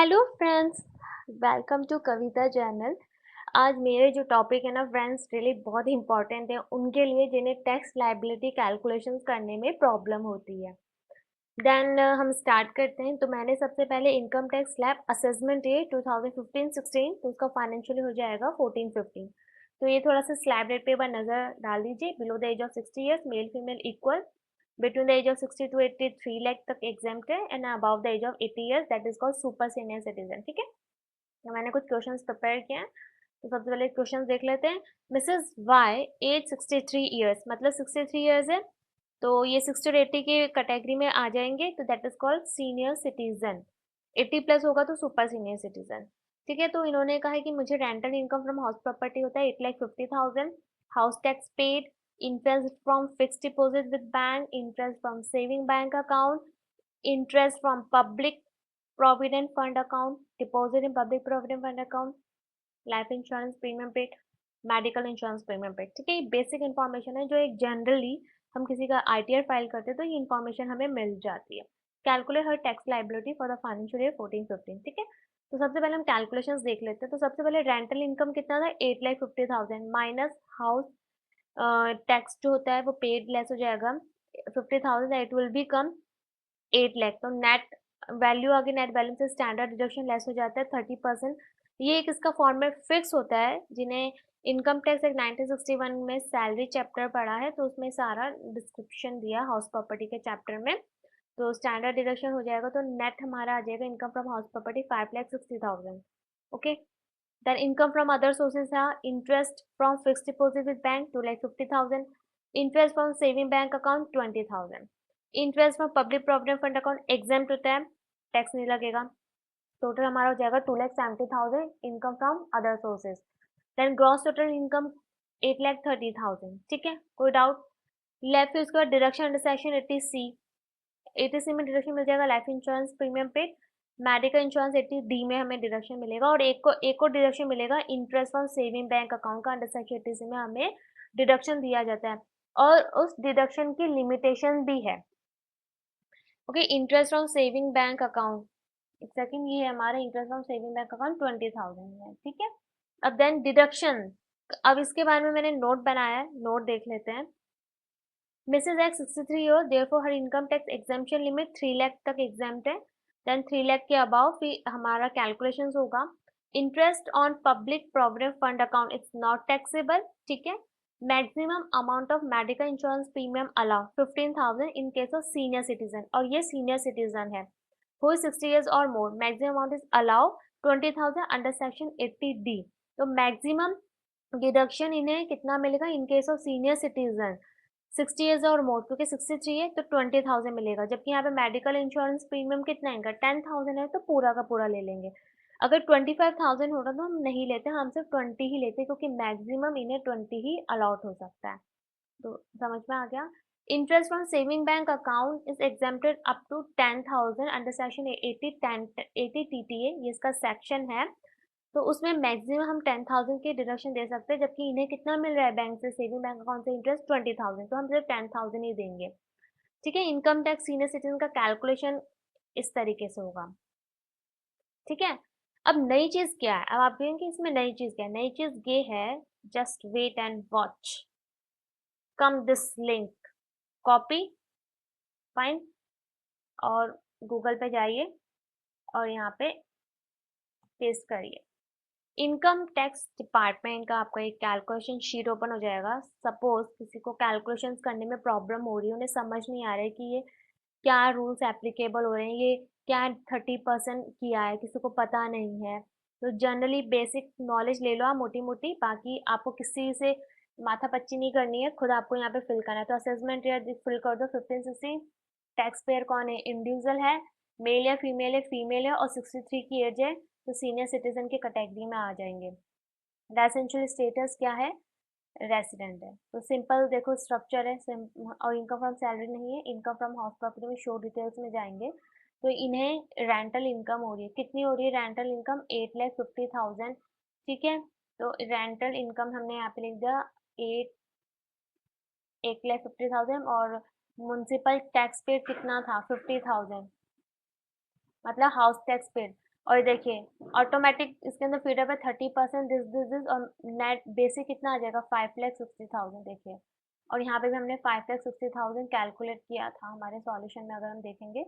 Hello friends, welcome to Kavita channel. आज मेरे जो टॉपिक है ना फ्रेंड्स, रियली बहुत इंपॉर्टेंट है उनके लिए जिन्हें टैक्स लायबिलिटी कैलकुलेशंस करने में प्रॉब्लम होती है। देन हम स्टार्ट करते हैं। तो मैंने सबसे पहले इनकम टैक्स स्लैब असेसमेंट ये 2015-16, तो उसका फाइनेंशियली हो जाएगा 14-15। तो ये थोड़ा सा स्लैब रेट पे एक बार नजर डाल दीजिए। Below the age of 60 years male female equal, between the age of 60 to 83 lakh तक exempt है, and above the age of 80 years that is called super senior citizen। ठीक है, तो मैंने कुछ क्वेश्चंस प्रिपेयर किए हैं। तो सबसे पहले क्वेश्चंस देख लेते हैं। मिसेस वाई एज 63 ईयर्स, मतलब 63 ईयर्स है, तो ये 60 और 80 की कैटेगरी में आ जाएंगे, तो that is called senior citizen. 80 plus होगा तो सुपर सीनियर सिटीजन। ठीक है, तो इन्होंने कहा है कि मुझे rental income from house property होता है 8,50,000, house tax paid, interest from fix deposit with bank, interest from saving bank account, interest from public provident fund account, deposit in public provident fund account, life insurance premium paid, medical insurance premium paid. ठीक है, ये basic information है जो एक generally हम किसी का ITR file करते हैं तो ये इंफॉर्मेशन हमें मिल जाती है। Calculate her tax liability for the financial year 14-15। ठीक है, तो सबसे पहले हम कैलकुलेशंस देख लेते हैं। तो सबसे पहले रेंटल इनकम कितना था, 8,50,000 माइनस हाउस टैक्स जो होता है वो पेड लेस हो जाएगा 50,000, इट विल बी कम 8 लाख। तो नेट वैल्यू आगे नेट बैलेंस से स्टैंडर्ड डिडक्शन लेस हो जाता है 30%। ये एक इसका फॉर्मेट फिक्स होता है। जिन्हें इनकम टैक्स एक 1961 में सैलरी चैप्टर पढ़ा है तो उसमें सारा डिस्क्रिप्शन दिया हाउस प्रॉपर्टी के चैप्टर में। तो स्टैंडर्ड डिडक्शन हो जाएगा तो नेट हमारा आ जाएगा income from house property 5,60,000। Okay, then income from other sources are interest from fixed deposit with bank 2,50,000, interest from saving bank account 20,000, interest from public provident fund account exempt होता है, tax नहीं लगेगा। Total हमारा हो जाएगा 2,70,000 income from other sources. Then gross total income 8,30,000। ठीक है, कोई डाउट? लेफ्ट फिर उसके बाद deduction under section 80C। 80C में डिडक्शन मिल जाएगा लाइफ इंश्योरेंस प्रीमियम पे, मेडिकल इंश्योरेंस 80D में हमें डिडक्शन मिलेगा, और एक और डिडक्शन मिलेगा interest from saving bank account का अंडर सेक्शन 80C में हमें डिडक्शन दिया जाता है, और उस डिडक्शन की लिमिटेशन भी है। Okay, interest from saving bank account, एक सेकंड, ये है हमारा interest from saving bank account 20,000 है। ठीक है, अब देन डिडक्शन, अब इसके बारे में मैंने नोट बनाया है, नोट देख लेते हैं। Mrs. X 63 years, therefore her income tax exemption limit 3 lakh तक exempt है। देन 3 लाख के अबाव फिर हमारा कैलकुलेशन होगा। Interest on public provident fund account it's not taxable. ठीक है, maximum amount of medical insurance premium allow 15,000 in case of senior citizen, और ये सीनियर सिटीजन है हु इज 60 years और more. Maximum amount is allow 20,000 under section 80D। तो maximum deduction इन्हें कितना मिलेगा in case of senior citizen 60 years और more, क्योंकि 63 है तो 20,000 मिलेगा, जबकि यहाँ पे मेडिकल इंश्योरेंस प्रीमियम कितना है इनका 10,000 है, तो पूरा का पूरा ले लेंगे। अगर 25,000 होता तो हम नहीं लेते, हम सिर्फ 20 ही लेते, क्योंकि मैक्सिमम इन्हें 20 ही अलाउट हो सकता है। तो समझ में आ गया। Interest from saving bank account is exempted up to 10,000 under section 80 TTA, ये इसका सेक्शन है। तो उसमें मैक्सिमम हम 10,000 की डिडक्शन दे सकते हैं, जबकि इन्हें कितना मिल रहा है बैंक से, सेविंग बैंक अकाउंट से इंटरेस्ट 20,000, तो हम सिर्फ 10,000 ही देंगे। ठीक है, इनकम टैक्स सीनियर सिटीजन का कैलकुलेशन इस तरीके से होगा। ठीक है, अब नई चीज क्या है, अब आप कहेंगे कि इसमें नई चीज क्या है, नई चीज ये है, just wait and watch, come this link, copy, fine, और गूगल पे जाइए और यहाँ पे पेस्ट करिए। इनकम टैक्स डिपार्टमेंट का आपका एक कैलकुलेशन शीट ओपन हो जाएगा। सपोज किसी को कैलकुलेशंस करने में प्रॉब्लम हो रही है, उन्हें समझ नहीं आ रहा है कि ये क्या रूल्स एप्लीकेबल हो रहे हैं, ये क्या 30% किया है, किसी को पता नहीं है, तो जनरली बेसिक नॉलेज ले लो आप मोटी मोटी, बाकी आपको किसी से माथा पच्ची नहीं करनी है, खुद आपको यहाँ पे फिल करना है। तो असेसमेंट ईयर फिल कर दो 1560। टैक्स पेयर कौन है, इंडिविजुअल है, मेल या फीमेल है, और 63 की एज है, तो सीनियर सिटीजन की कैटेगरी में आ जाएंगे। रेसिडेंशियल स्टेटस क्या है, रेसिडेंट है। तो सिंपल देखो स्ट्रक्चर है, और इनकम फ्रॉम सैलरी नहीं है, इनकम फ्रॉम हाउस प्रॉपर्टी में शो डिटेल्स में जाएंगे। तो इन्हें रेंटल इनकम हो रही है, कितनी हो रही है रेंटल इनकम, 8,50,000। ठीक है, तो रेंटल इनकम हमने यहाँ पे लिख दिया 8,50,000, और म्युनिसिपल टैक्स पेड कितना था 50,000, मतलब हाउस टैक्स पेड। और देखिए ऑटोमेटिक इसके अंदर फीडअप है 30%, दिस और नेट बेसिक कितना आ जाएगा 5,60,000 देखिए। और यहाँ पे भी हमने 5,60,000 कैलकुलेट किया था हमारे सॉल्यूशन में, अगर हम देखेंगे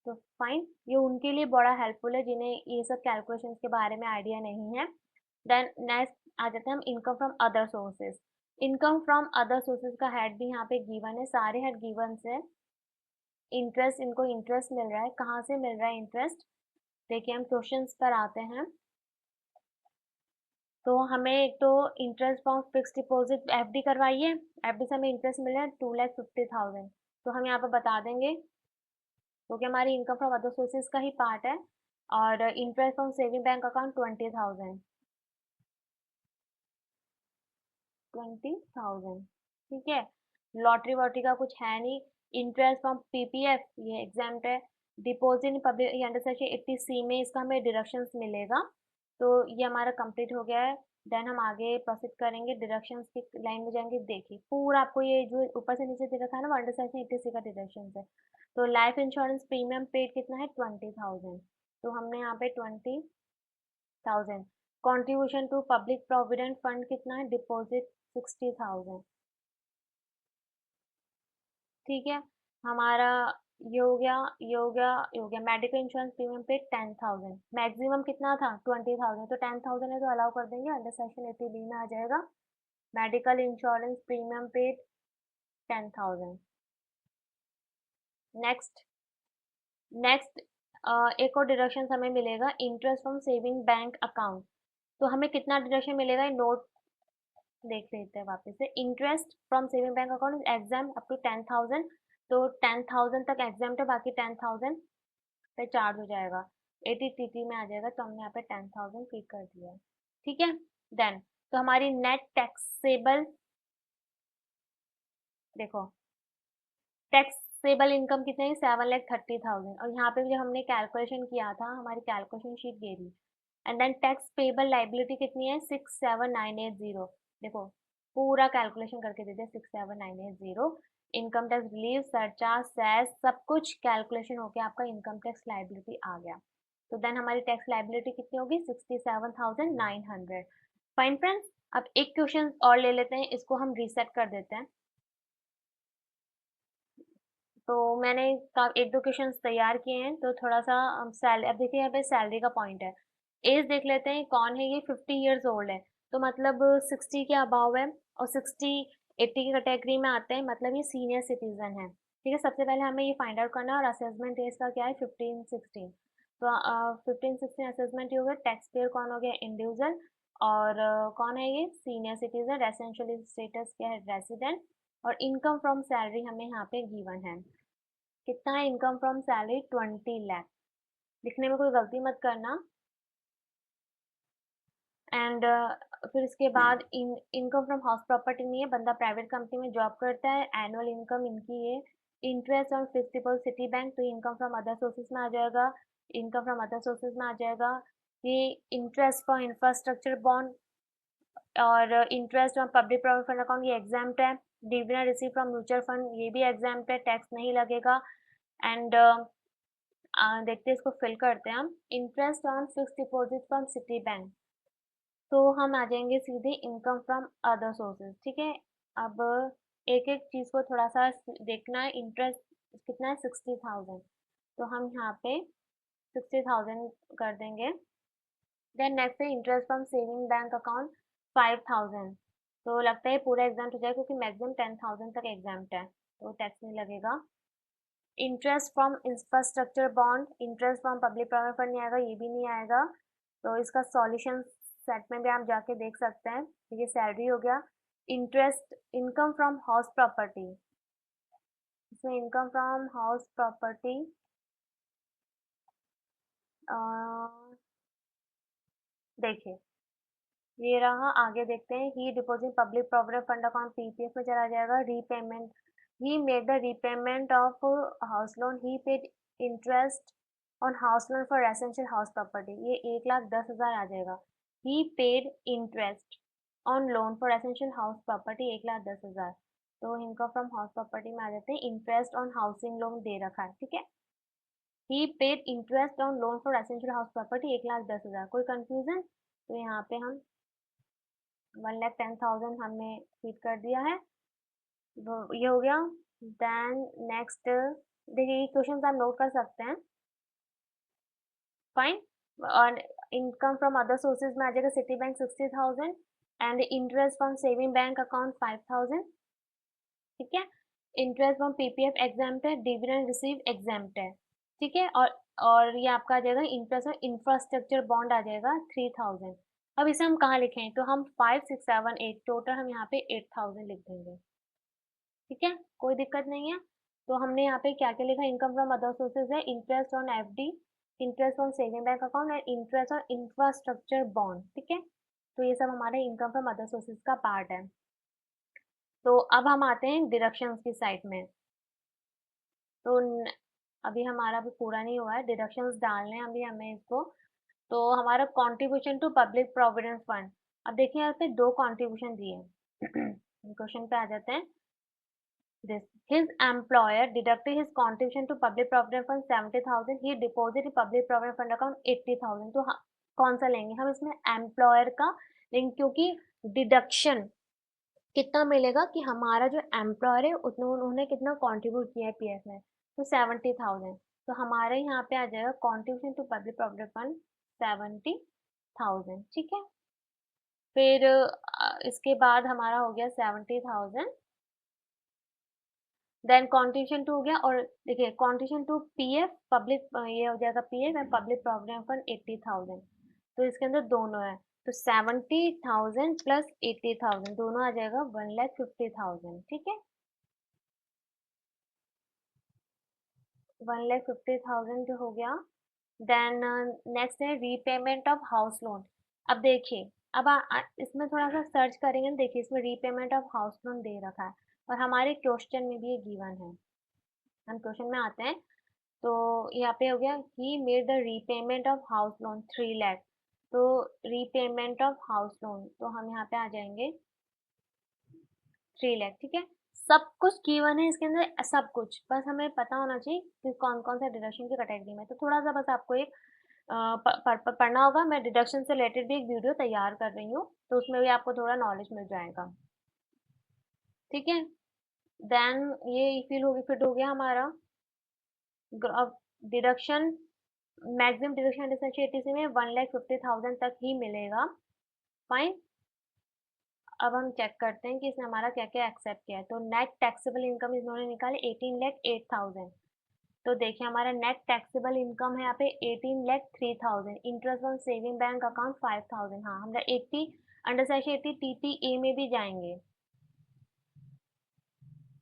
तो फाइन। ये उनके लिए बड़ा हेल्पफुल है जिन्हें ये सब कैलकुलेशंस के बारे में आइडिया नहीं है। देन नेक्स्ट आ जाते हैं हम income from other sources. Income from other sources का हेड भी यहाँ पे गिवन है, सारे हेड गिवन है। इंटरेस्ट, इनको इंटरेस्ट मिल रहा है, कहाँ से मिल रहा है इंटरेस्ट? देखिए हम क्वेश्चंस पर आते हैं। तो हमें एक तो interest from fix deposit FD करवाइए, एफडी से हमें इंटरेस्ट मिल रहा है 2,50,000, तो हम यहाँ पर बता देंगे क्योंकि हमारी इनकम फ्रॉम अदर सोर्सेज का ही पार्ट है। और interest from saving bank account 20,000, 20,000 ठीक है। लॉटरी वॉटरी का कुछ है नहीं। इंटरेस्ट फ्रॉम पीपीएफ ये एग्जाम्प्ट है। Deposit public under section 80C में इसका हमें डिडक्शंस मिलेगा। तो ये हमारा कंप्लीट हो गया है। देन हम आगे प्रोसीड करेंगे, डिडक्शंस की लाइन में जाएंगे। देखिए पूरा आपको ये जो ऊपर से नीचे दे रखा है ना, अंडर सेक्शन 80C का डिडक्शन है। तो लाइफ इंश्योरेंस प्रीमियम पेड कितना है 20,000, तो हमने यहाँ पे 20,000। Contribution to public provident fund कितना है, डिपॉजिट 60,000 ठीक है। हमारा ये हो गया, ये हो गया, ये हो गया। मेडिकल इंश्योरेंस प्रीमियम पे 10,000, मैक्सिमम कितना था 20,000, तो 10,000 है तो अलाउ कर देंगे, अंडर सेक्शन 80B में आ जाएगा। मेडिकल इंश्योरेंस प्रीमियम पे 10,000। नेक्स्ट, नेक्स्ट एक और डिडक्शन हमें मिलेगा, interest from saving bank account. तो हमें कितना डिडक्शन मिलेगा, नोट देख लेते हैं वापस से। Interest from saving bank account is exempt up to 10,000, तो 10,000 तक एग्जाम है, बाकी 10,000 पे चार्ज हो जाएगा, 80TT में आ जाएगा, तो हमने यहाँ पे 10,000 क्लिक कर दिया है ठीक है। देन तो हमारी नेट टैक्सेबल, देखो टैक्सेबल इनकम कितनी है 7,30,000, और यहाँ पे जो हमने कैलकुलेशन किया था हमारी कैलकुलेशन शीट दे दी। And then tax payable liability कितनी है 6,7,980, देखो पूरा कैलकुलेशन करके दे दिया 6,7,980। Income tax relief surcharge cess सब कुछ कैलकुलेशन होके आपका इनकम टैक्स लाइबिलिटी आ गया। तो देन हमारी टैक्स लाइबिलिटी कितनी होगी 67,900। फाइन फ्रेंड्स, अब एक क्वेश्चन और ले लेते हैं, इसको हम रीसेट कर देते हैं। तो मैंने एक दो क्वेश्चंस तैयार किए हैं, तो थोड़ा सा सैलरी, अब देखिए यहाँ पे सैलरी का पॉइंट है। एज देख लेते हैं कौन है, ये 50 ईयर्स ओल्ड है, तो मतलब 60 के अबाव है, और 60-80 की कैटेगरी में आते हैं, मतलब ये सीनियर सिटीजन है ठीक है। सबसे पहले हमें ये फाइंड आउट करना है, और असेसमेंट एज का क्या है 15-16, तो 15-16 असेसमेंट ये हो गया। टैक्स पेयर कौन हो गया इंडिविजुअल, और कौन है ये सीनियर सिटीजन। रेसिडेंशियल स्टेटस क्या है रेसिडेंट, और इनकम फ्रॉम सैलरी हमें यहाँ पे गिवन है, कितना है इनकम फ्रॉम सैलरी 20 लाख। लिखने में कोई गलती मत करना। एंड फिर इसके बाद इनकम फ्रॉम हाउस प्रॉपर्टी नहीं है, बंदा प्राइवेट कंपनी में जॉब करता है, एनुअल इनकम इनकी है। Interest on fix deposit city bank, तो इनकम फ्रॉम अदर सोर्सेज में आ जाएगा, इनकम फ्रॉम अदर सोर्सेज में आ जाएगा। ये इंटरेस्ट फॉर इंफ्रास्ट्रक्चर बॉन्ड और interest on public provident fund account ये एग्जाम्प्ट है। Dividend receive from mutual fund ये भी एग्जाम्प्ट है, टैक्स नहीं लगेगा। एंड देखते हैं, इसको फिल करते हैं हम। Interest on fix deposit from city bank, तो हम आ जाएंगे सीधे इनकम फ्रॉम अदर सोर्सेज ठीक है। अब एक एक चीज को थोड़ा सा देखना है। इंटरेस्ट कितना है 60,000, तो हम यहाँ पे 60,000 कर देंगे। देन नेक्स्ट है interest from saving bank account 5,000, तो लगता है पूरा एग्जाम हो जाएगा क्योंकि मैक्सिमम 10,000 तक एग्जाम है, तो टैक्स नहीं लगेगा। Interest from infrastructure bond, interest from public provident fund नहीं आएगा, ये भी नहीं आएगा, तो इसका सॉल्यूशन सेट में भी आप जाके देख सकते हैं। ये सैलरी हो गया। Interest, income from house property, इसमें इनकम फ्रॉम हाउस प्रॉपर्टी देखिए ये रहा। आगे देखते हैं, he deposit public provident fund account PPF में चला जाएगा। Repayment, he made the repayment of house loan, he paid interest on house loan for residential house property, ये 1,10,000 आ जाएगा। He paid interest on loan for residential house property 1,10,000, तो income from house property में आ जाते हैं। Interest on housing loan दे रखा है ठीक है। He paid interest on loan for residential house property 1,10,000। कोई कंफ्यूजन? तो यहाँ पे हम 1,10,000 हमने फीड कर दिया है, ये हो गया। देन नेक्स्ट, देखिए ये क्वेश्चन आप नोट कर सकते हैं। फाइन। और इनकम फ्रॉम अदर सोर्सेज में आ जाएगा city bank 60,000 and interest from saving bank account 5,000। ठीक है। इंटरेस्ट फ्रॉम पीपीएफ एग्जाम्प्ट है, डिविडेंड रिसीव एग्जाम्प्ट है। ठीक है। और ये आपका आ जाएगा इंटरेस्ट ऑफ इंफ्रास्ट्रक्चर बॉन्ड आ जाएगा 3,000। अब इसे हम कहाँ लिखें? तो हम 5, 6, 7, 8 टोटल हम यहाँ पे 8,000 लिख देंगे। ठीक है, कोई दिक्कत नहीं है। तो हमने यहाँ पे क्या क्या लिखा? इनकम फ्रॉम अदर सोर्सेज है, interest on FD, interest on saving bank account and interest on infrastructure bond. ठीक है, तो ये सब हमारे इनकम फ्रॉम अदर सोर्सेज का पार्ट है। तो अब हम आते हैं डिडक्शंस की साइड में। तो अभी हमारा भी पूरा नहीं हुआ है, डिडक्शंस डालने हैं अभी हमें इसको। तो हमारा contribution to public provident fund. अब देखिए यहाँ पे दो कंट्रीब्यूशन दिए हैं। क्वेश्चन पे आ जाते हैं। This his employer deducted his contribution to public provident fund 70,000. He deposited in public provident fund account 80,000. तो कौन सा लेंगे हम इसमें? एम्प्लॉयर का लेंगे, क्योंकि डिडक्शन कितना मिलेगा कि हमारा जो एम्प्लॉयर है उतने उन्होंने कितना कंट्रीब्यूट किया है पीएफ में, तो 70,000। तो हमारे यहाँ पे आ जाएगा contribution to public provident fund 70,000। ठीक है। फिर इसके बाद हमारा हो गया 70,000। देन कॉन्ट्रीब्यूशन टू हो गया, और देखिए कॉन्ट्रीब्यूशन टू पीएफ पब्लिक, ये हो जाएगा PF and public provident fund 80,000। तो इसके अंदर दोनों है, तो 70,000 प्लस 80,000 दोनों आ जाएगा 1,50,000। ठीक है, 1,50,000 जो हो गया। देन नेक्स्ट है रीपेमेंट ऑफ हाउस लोन। अब देखिए, अब इसमें थोड़ा सा सर्च करेंगे ना, देखिए इसमें रीपेमेंट ऑफ हाउस लोन दे रखा है और हमारे क्वेश्चन में भी ये गिवन है। हम क्वेश्चन में आते हैं, तो यहाँ पे हो गया ही made the repayment of house loan 3 lakh. तो रीपेमेंट ऑफ हाउस लोन, तो हम यहाँ पे आ जाएंगे 3 लाख। ठीक है, सब कुछ गिवन है इसके अंदर, सब कुछ, बस हमें पता होना चाहिए कि कौन कौन सा डिडक्शन की कैटेगरी में। तो थोड़ा सा बस आपको एक पढ़ना होगा। मैं डिडक्शन से रिलेटेड भी एक वीडियो तैयार कर रही हूँ, तो उसमें भी आपको थोड़ा नॉलेज मिल जाएगा। ठीक है। देन ये फिर हो गया हमारा डिडक्शन। मैक्सिमम डिडक्शन एसोसिएटिव में 1,50,000 तक ही मिलेगा। फाइन। अब हम चेक करते हैं कि इसने हमारा क्या क्या एक्सेप्ट किया है। तो नेट टैक्सेबल इनकम इन्होंने निकाले 18,08,000। तो देखिए हमारा नेट टैक्सेबल इनकम है यहाँ पे 18,03,000। Interest on saving bank account 5,000। हाँ, हम 80 अंडर सेक्शन 80 TTA में भी जाएंगे,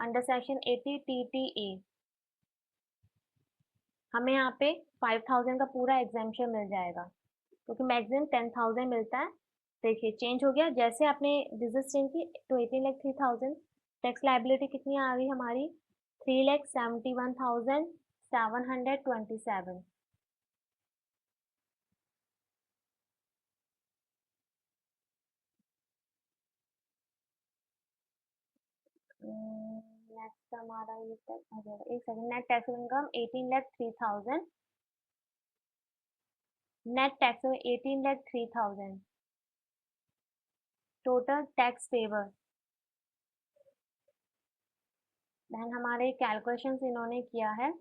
अंडर सेक्शन 80 TTA हमें यहाँ पे 5,000 का पूरा एग्जाम्पशन मिल जाएगा, क्योंकि मैक्सिमम 10,000 मिलता है। देखिए चेंज हो गया, जैसे आपने डिजिट चेंज की तो 18,03,000। टैक्स लाइबिलिटी कितनी आ गई हमारी? 3,71,727। नेक्स्ट हमारा ये टैक्स आ जाएगा, एक second. Net tax income 18,03,000। Net tax 18,03,000। Total tax payable. Then हमारे कैलकुलेशंस इन्होंने किया है।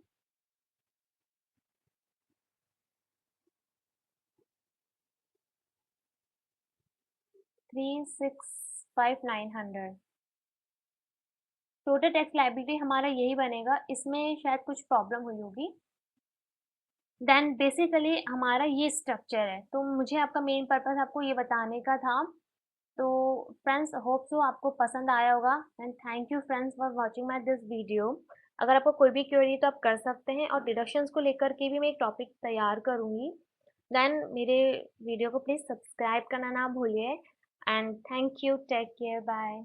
3,65,900। टोटल टैक्स लाइबिलिटी हमारा यही बनेगा, इसमें शायद कुछ प्रॉब्लम हुई होगी। देन बेसिकली हमारा ये स्ट्रक्चर है, तो मुझे आपका मेन पर्पस आपको ये बताने का था। तो फ्रेंड्स, होप सो आपको पसंद आया होगा and thank you friends for watching my this video. अगर आपको कोई भी क्वेरी तो आप कर सकते हैं, और डिडक्शंस को लेकर के भी मैं एक टॉपिक तैयार करूँगी। देन मेरे वीडियो को प्लीज़ सब्सक्राइब करना ना भूलिए। And thank you, take care, bye.